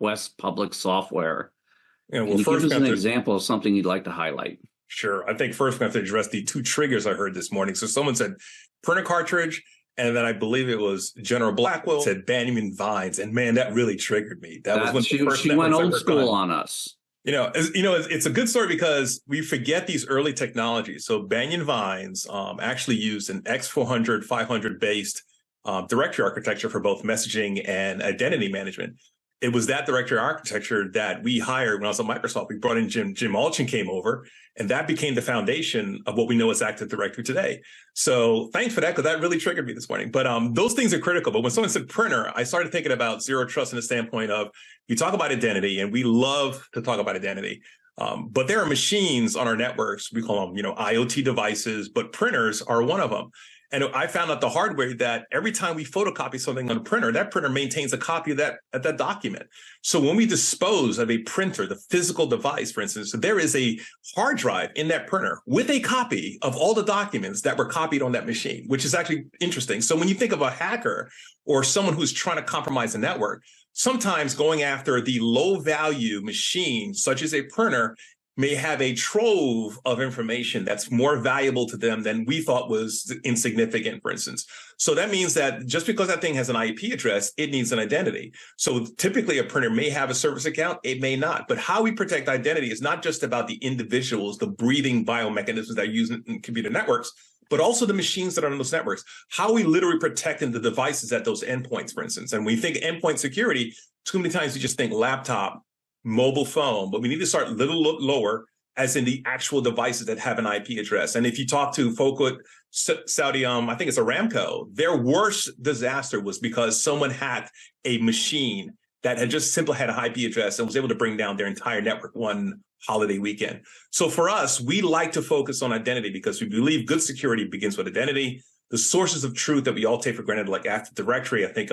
request public software. Well, Can you give first us we an have to, example of something you'd like to highlight? sure. I think first we have to address the two triggers I heard this morning. So someone said printer cartridge, and then I believe it was General Blackwell said Banyan Vines, and man, that really triggered me. That was one of the first she went networks I old worked school on. on us. It's a good story because we forget these early technologies. So Banyan Vines actually used an X400, 500 based directory architecture for both messaging and identity management. It was that directory architecture that we hired when I was at Microsoft. We brought in Jim Allchin came over, and that became the foundation of what we know as Active Directory today. So thanks for that, because that really triggered me this morning. But those things are critical. But when someone said printer, I started thinking about zero trust in the standpoint of you talk about identity, and we love to talk about identity. But there are machines on our networks. We call them, IoT devices, but printers are one of them. And I found out the hard way that every time we photocopy something on a printer, that printer maintains a copy of that document. So when we dispose of a printer, the physical device, for instance, there is a hard drive in that printer with a copy of all the documents that were copied on that machine, which is actually interesting. So when you think of a hacker or someone who's trying to compromise a network, sometimes going after the low value machine, such as a printer, may have a trove of information that's more valuable to them than we thought was insignificant, for instance. So that means that just because that thing has an IP address, it needs an identity. So typically a printer may have a service account, it may not. But how we protect identity is not just about the individuals, the breathing biomechanisms that are used in computer networks, but also the machines that are on those networks. How we literally protecting the devices at those endpoints, for instance. And when you think endpoint security, too many times you just think laptop, mobile phone, but we need to start a little lower, as in the actual devices that have an IP address. And if you talk to folk at Saudi, I think it's Aramco, their worst disaster was because someone hacked a machine that had just simply had an IP address and was able to bring down their entire network one holiday weekend. So for us, we like to focus on identity because we believe good security begins with identity. The sources of truth that we all take for granted, like Active Directory, I think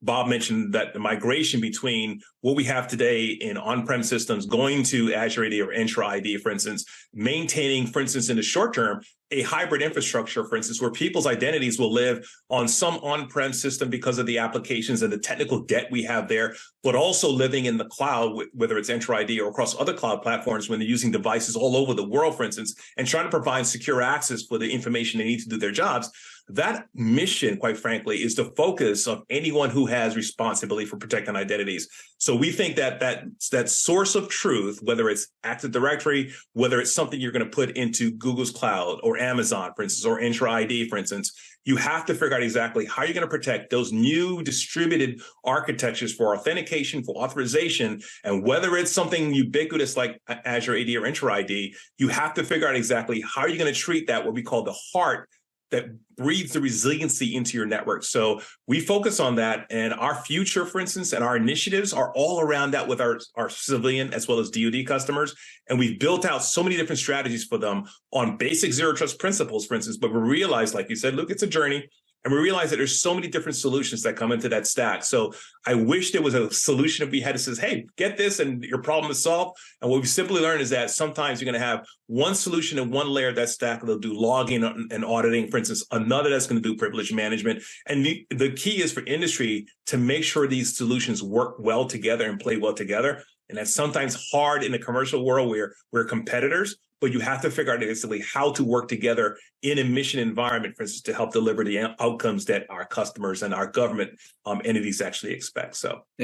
Bob mentioned that the migration between what we have today in on-prem systems going to Azure AD or Entra ID, for instance, maintaining, for instance, in the short term, a hybrid infrastructure, for instance, where people's identities will live on some on-prem system because of the applications and the technical debt we have there, but also living in the cloud, whether it's Entra ID or across other cloud platforms when they're using devices all over the world, for instance, and trying to provide secure access for the information they need to do their jobs. That mission, quite frankly, is the focus of anyone who has responsibility for protecting identities. So we think that source of truth, whether it's Active Directory, whether it's something you're going to put into Google's cloud or Amazon, for instance, or Entra ID, for instance, you have to figure out exactly how you're going to protect those new distributed architectures for authentication, for authorization, and whether it's something ubiquitous like Azure AD or Entra ID, you have to figure out exactly how you're going to treat that, what we call the heart that breathes the resiliency into your network. So we focus on that, and our future, for instance, and our initiatives are all around that with our civilian as well as DoD customers. And we've built out so many different strategies for them on basic zero trust principles, for instance. But we realize, like you said, Luke, it's a journey. And we realize that there's so many different solutions that come into that stack. So I wish there was a solution if we had to say, hey, get this and your problem is solved. And what we simply learned is that sometimes you're going to have one solution in one layer of that stack that'll do logging and auditing, for instance, another that's going to do privilege management. And the key is for industry to make sure these solutions work well together and play well together. And that's sometimes hard in the commercial world where we're competitors, but you have to figure out basically how to work together in a mission environment, for instance, to help deliver the outcomes that our customers and our government entities actually expect. So